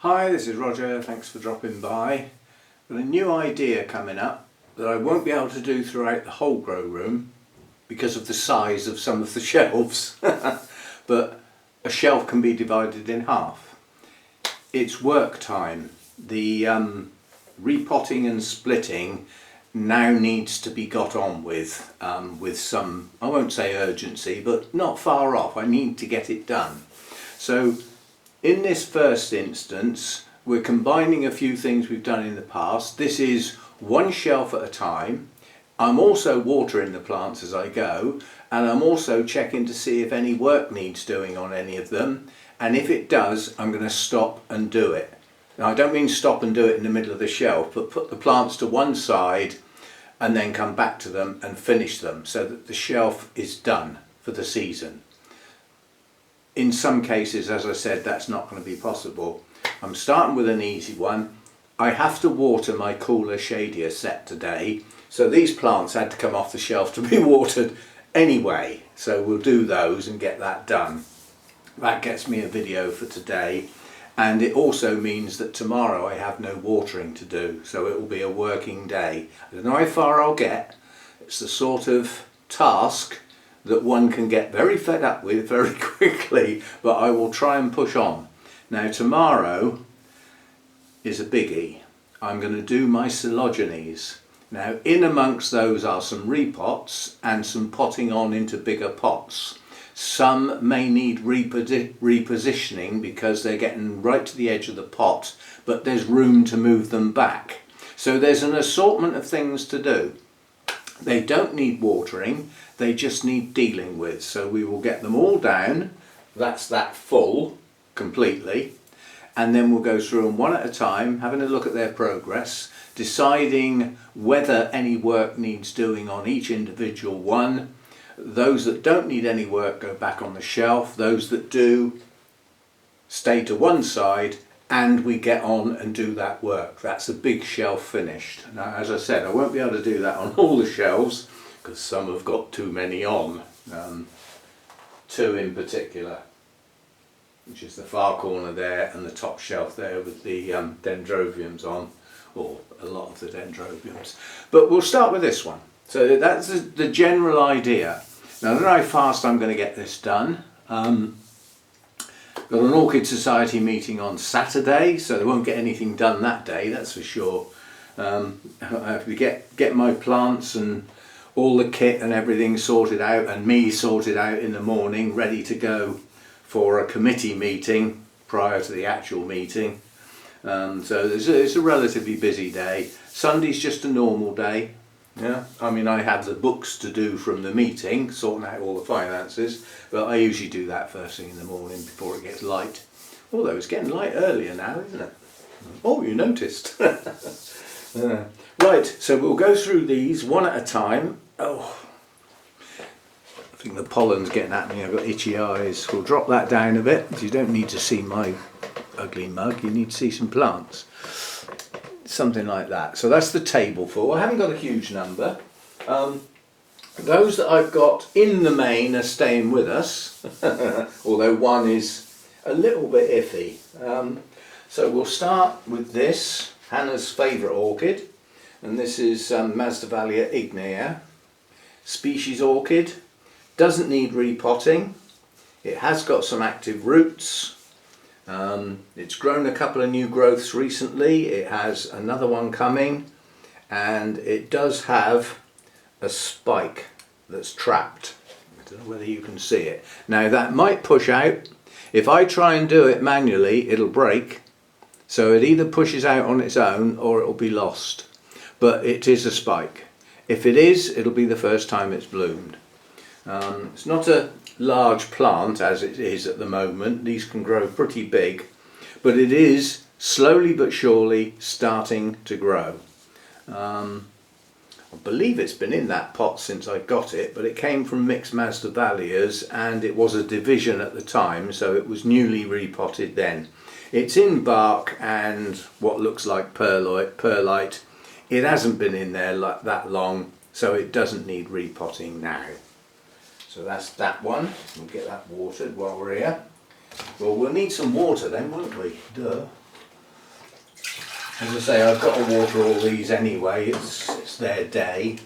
Hi, this is Roger, thanks for dropping by. Got a new idea coming up that I won't be able to do throughout the whole grow room because of the size of some of the shelves, but a shelf can be divided in half. It's work time. The repotting and splitting now needs to be got on with some, I won't say urgency, but not far off. I need to get it done. So in this first instance, we're combining a few things we've done in the past. This is one shelf at a time. I'm also watering the plants as I go, and I'm also checking to see if any work needs doing on any of them, and if it does, I'm going to stop and do it. Now, I don't mean stop and do it in the middle of the shelf, but put the plants to one side and then come back to them and finish them so that the shelf is done for the season. In some cases, as I said, that's not going to be possible. I'm starting with an easy one. I have to water my cooler, shadier set today, so these plants had to come off the shelf to be watered anyway, so we'll do those and get that done. That gets me a video for today, and it also means that tomorrow I have no watering to do, so it will be a working day. I don't know how far I'll get. It's the sort of task that one can get very fed up with very quickly, but I will try and push on. Now, tomorrow is a biggie. I'm going to do my cotyledons. Now, in amongst those are some repots and some potting on into bigger pots. Some may need repositioning because they're getting right to the edge of the pot, but there's room to move them back. So there's an assortment of things to do. They don't need watering, they just need dealing with. So we will get them all down, that's that full completely, and then we'll go through them one at a time, having a look at their progress, deciding whether any work needs doing on each individual one. Those that don't need any work go back on the shelf, those that do stay to one side, and we get on and do that work. That's a big shelf finished. Now, as I said, I won't be able to do that on all the shelves because some have got too many on. Two in particular, which is the far corner there and the top shelf there with the dendrobiums on, or a lot of the dendrobiums. But we'll start with this one. So that's the general idea. Now, I don't know how fast I'm going to get this done. Got an Orchid Society meeting on Saturday, so they won't get anything done that day, that's for sure. I have to get my plants and all the kit and everything sorted out, and me sorted out in the morning, ready to go for a committee meeting prior to the actual meeting. So it's a relatively busy day. Sunday's just a normal day. Yeah, I mean, I have the books to do from the meeting, sorting out all the finances, but I usually do that first thing in the morning before it gets light. Although it's getting light earlier now, isn't it? Oh, you noticed. Right, so we'll go through these one at a time. Oh, I think the pollen's getting at me, I've got itchy eyes. We'll drop that down a bit. You don't need to see my ugly mug, you need to see some plants. Something like that. So that's the table full. I haven't got a huge number. Those that I've got in the main are staying with us, although one is a little bit iffy. So we'll start with this, Hannah's favourite orchid, and this is Masdevallia ignea, species orchid. Doesn't need repotting. It has got some active roots. It's grown a couple of new growths recently. It has another one coming, and it does have a spike that's trapped. I don't know whether you can see it. Now, that might push out. If I try and do it manually, it'll break. So it either pushes out on its own or it'll be lost. But it is a spike. If it is, it'll be the first time it's bloomed. It's not a large plant as it is at the moment. These can grow pretty big, but it is slowly but surely starting to grow. I believe it's been in that pot since I got it, but it came from mixed Masdevallias and it was a division at the time, so it was newly repotted then. It's in bark and what looks like perlite. It hasn't been in there like that long, so it doesn't need repotting now. So that's that one. We'll get that watered while we're here. Well, we'll need some water then, won't we? Duh. As I say, I've got to water all these anyway, it's their day,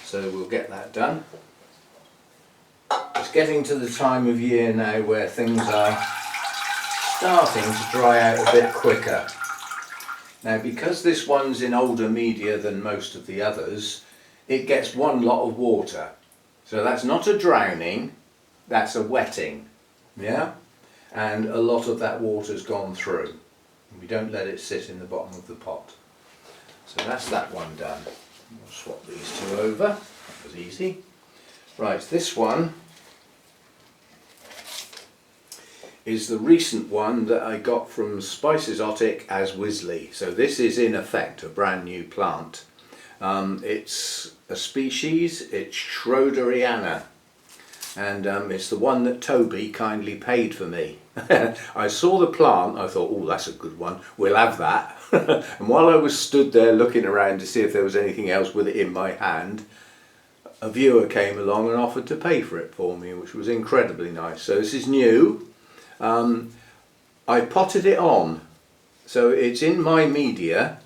so we'll get that done. It's getting to the time of year now where things are starting to dry out a bit quicker. Now, because this one's in older media than most of the others, it gets one lot of water. So that's not a drowning, that's a wetting, yeah? And a lot of that water's gone through. We don't let it sit in the bottom of the pot. So that's that one done. We'll swap these two over, that was easy. Right, this one is the recent one that I got from Spices Otic as Wisley. So this is in effect a brand new plant. It's a species, it's Schroederiana, and it's the one that Toby kindly paid for me. I saw the plant, I thought, oh, that's a good one, we'll have that. And while I was stood there looking around to see if there was anything else with it in my hand, a viewer came along and offered to pay for it for me, which was incredibly nice. So this is new. I potted it on, so it's in my media,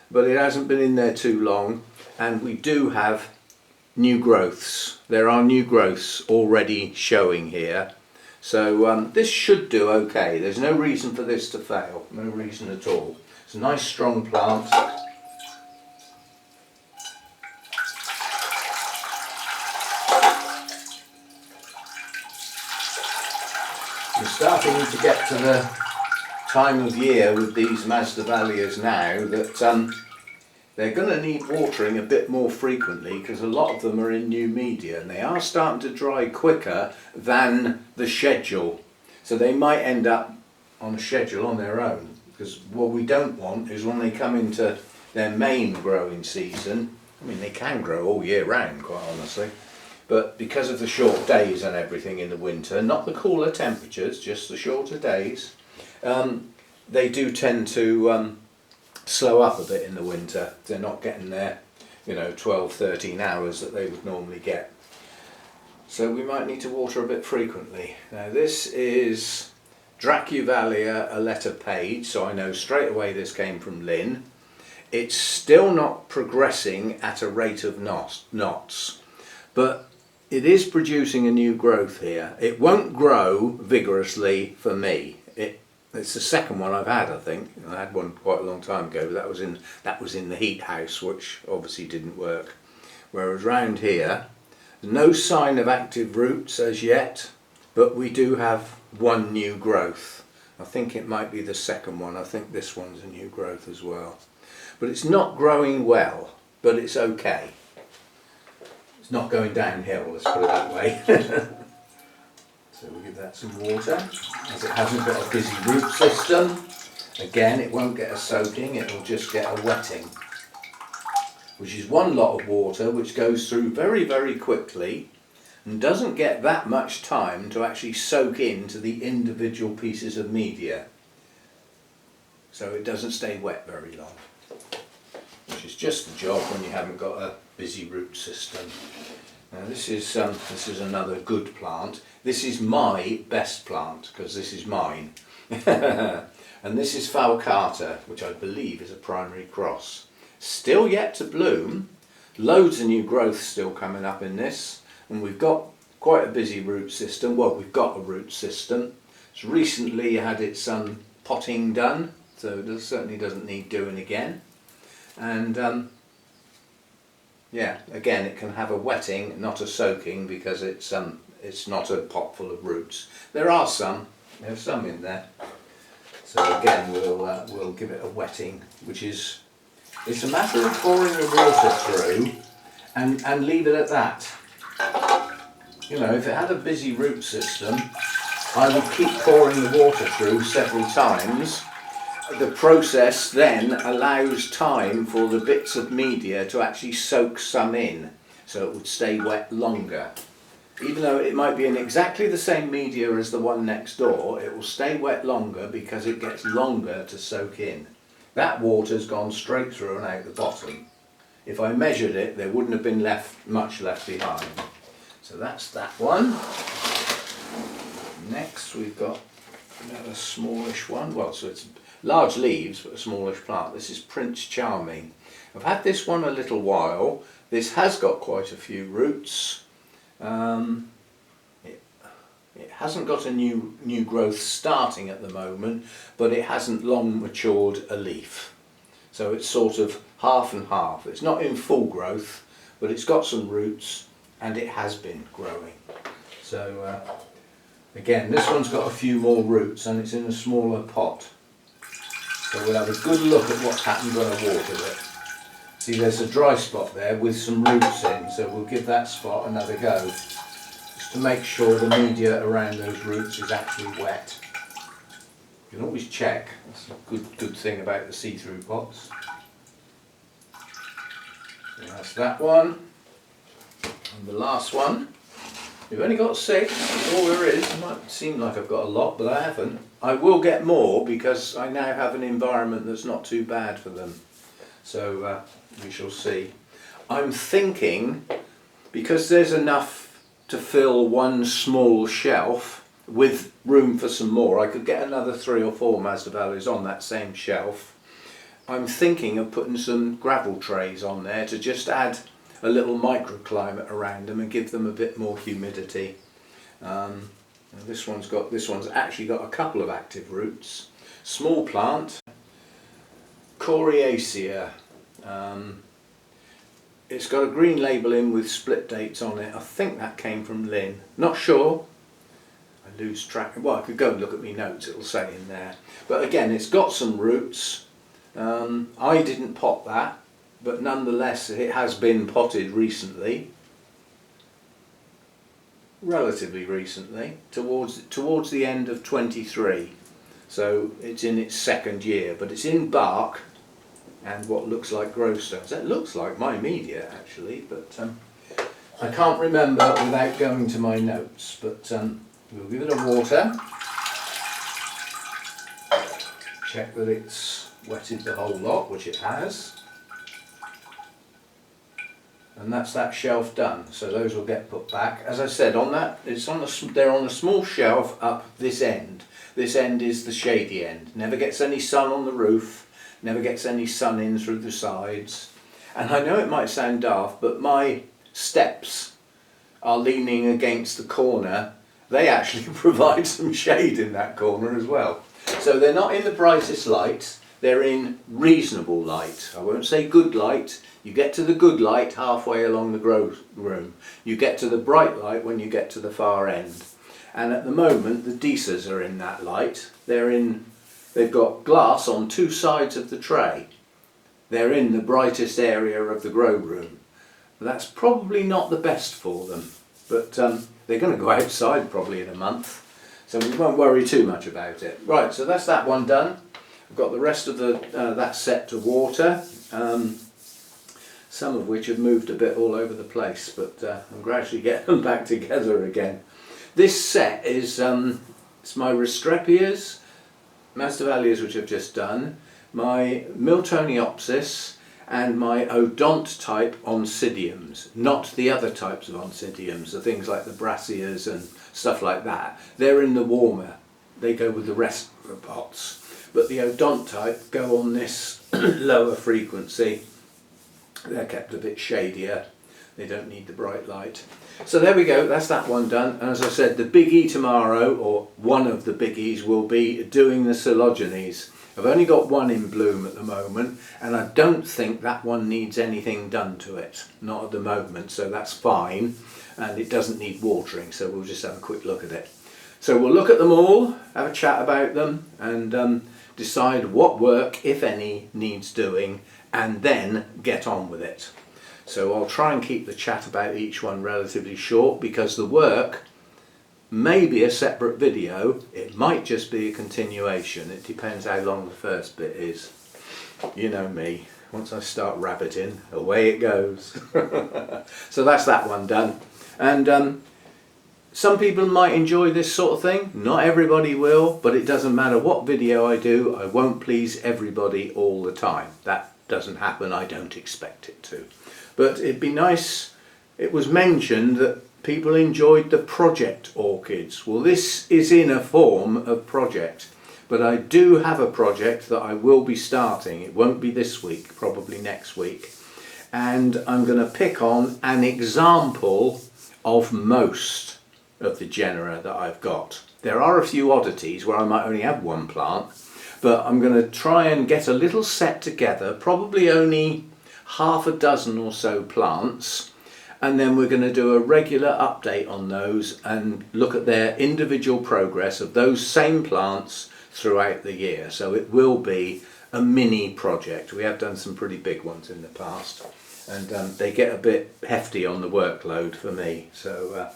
but it hasn't been in there too long, and we do have new growths. There are new growths already showing here, so this should do okay. There's no reason for this to fail, no reason at all. It's a nice strong plant. We're starting to get to the time of year with these Masdevallias now that they're going to need watering a bit more frequently, because a lot of them are in new media and they are starting to dry quicker than the schedule. So they might end up on a schedule on their own, because what we don't want is when they come into their main growing season, I mean they can grow all year round quite honestly, but because of the short days and everything in the winter, not the cooler temperatures, just the shorter days, they do tend to slow up a bit in the winter. They're not getting their 12-13 hours that they would normally get. So we might need to water a bit frequently. Now this is Dracuvalia aletta page, so I know straight away this came from Lynn. It's still not progressing at a rate of knots, but it is producing a new growth here. It won't grow vigorously for me. It's the second one I've had, I think. I had one quite a long time ago, but that was in the heat house, which obviously didn't work. Whereas round here, no sign of active roots as yet, but we do have one new growth. I think it might be the second one. I think this one's a new growth as well. But it's not growing well, but it's okay. It's not going downhill, let's put it that way. So we'll give that some water, as it hasn't got a busy root system. Again, it won't get a soaking, it will just get a wetting, which is one lot of water which goes through very, very quickly and doesn't get that much time to actually soak into the individual pieces of media. So it doesn't stay wet very long, which is just the job when you haven't got a busy root system. Now this is another good plant. This is my best plant because this is mine. And this is Falcata, which I believe is a primary cross. Still yet to bloom. Loads of new growth still coming up in this, and we've got quite a busy root system. Well, we've got a root system. It's recently had its potting done, so it certainly doesn't need doing again. And yeah, again, it can have a wetting, not a soaking, because it's not a pot full of roots. There's some in there. So again, we'll give it a wetting, which is, it's a matter of pouring the water through and leave it at that. If it had a busy root system, I would keep pouring the water through several times. The process then allows time for the bits of media to actually soak some in, so it would stay wet longer. Even though it might be in exactly the same media as the one next door, it will stay wet longer because it gets longer to soak in. That water's gone straight through and out the bottom. If I measured it, there wouldn't have been much left behind. So that's that one. Next we've got Another smallish one. Well, so it's large leaves but a smallish plant. This is Prince Charming. I've had this one a little while. This has got quite a few roots. It hasn't got a new growth starting at the moment, but it hasn't long matured a leaf. So it's sort of half and half. It's not in full growth, but it's got some roots and it has been growing. So again, this one's got a few more roots and it's in a smaller pot. So we'll have a good look at what's happened when I watered it. See, there's a dry spot there with some roots in, so we'll give that spot another go, just to make sure the media around those roots is actually wet. You can always check. That's a good thing about the see-through pots. So that's that one. And the last one. We've only got 6, that's all there is. It might seem like I've got a lot, but I haven't. I will get more because I now have an environment that's not too bad for them. So we shall see. I'm thinking, because there's enough to fill one small shelf with room for some more, I could get another 3 or 4 Masdevallias on that same shelf. I'm thinking of putting some gravel trays on there to just add a little microclimate around them and give them a bit more humidity. This one's actually got a couple of active roots. Small plant, Coriacea. It's got a green label in with split dates on it. I think that came from Lynn. Not sure. I lose track. Well, I could go and look at my notes, it'll say in there. But again, it's got some roots. I didn't pot that, but nonetheless it has been potted recently. Relatively recently, towards the end of 23. So it's in its 2nd year, but it's in bark and what looks like growth stones. That looks like my media actually, but I can't remember without going to my notes. But we'll give it a water, check that it's wetted the whole lot, which it has, and that's that shelf done. So those will get put back. As I said, on that, they're on a small shelf up this end. This end is the shady end. Never gets any sun on the roof. Never gets any sun in through the sides. And I know it might sound daft, but my steps are leaning against the corner. They actually provide some shade in that corner as well. So they're not in the brightest light, they're in reasonable light. I won't say good light. You get to the good light halfway along the grow room. You get to the bright light when you get to the far end. And at the moment the Deesas are in that light. They've got glass on 2 sides of the tray. They're in the brightest area of the grow room. That's probably not the best for them, but they're going to go outside probably in a month, so we won't worry too much about it. Right, so that's that one done. I've got the rest of that set to water, some of which have moved a bit all over the place, but I'm gradually getting them back together again. This set is it's my Restrepias, Masdevallias, which I've just done, my Miltoniopsis and my odont type Oncidiums, not the other types of Oncidiums, the things like the Brassias and stuff like that. They're in the warmer, they go with the rest of the pots, but the odont type go on this lower frequency. They're kept a bit shadier, they don't need the bright light. So there we go, that's that one done. And as I said, the biggie tomorrow, or one of the biggies, will be doing the Coelogenes. I've only got one in bloom at the moment, and I don't think that one needs anything done to it, not at the moment, so that's fine, and it doesn't need watering, so we'll just have a quick look at it. So we'll look at them all, have a chat about them, and decide what work, if any, needs doing, and then get on with it. So I'll try and keep the chat about each one relatively short, because the work may be a separate video, it might just be a continuation, it depends how long the first bit is. You know me, once I start rabbiting, away it goes. So that's that one done. And some people might enjoy this sort of thing, not everybody will, but it doesn't matter what video I do, I won't please everybody all the time. That doesn't happen, I don't expect it to. But it'd be nice, it was mentioned that people enjoyed the project orchids. Well, this is in a form of project, but I do have a project that I will be starting. It won't be this week, probably next week, and I'm going to pick on an example of most of the genera that I've got. There are a few oddities where I might only have one plant, but I'm going to try and get a little set together, probably only half a dozen or so plants, and then we're going to do a regular update on those and look at their individual progress of those same plants throughout the year. So it will be a mini project. We have done some pretty big ones in the past, and they get a bit hefty on the workload for me. So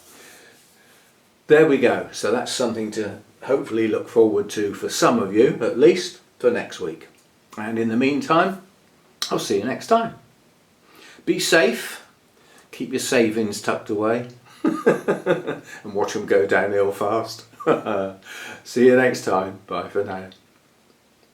there we go. So that's something to hopefully look forward to for some of you, at least for next week. And in the meantime, I'll see you next time. Be safe, keep your savings tucked away, and watch them go downhill fast. See you next time. Bye for now.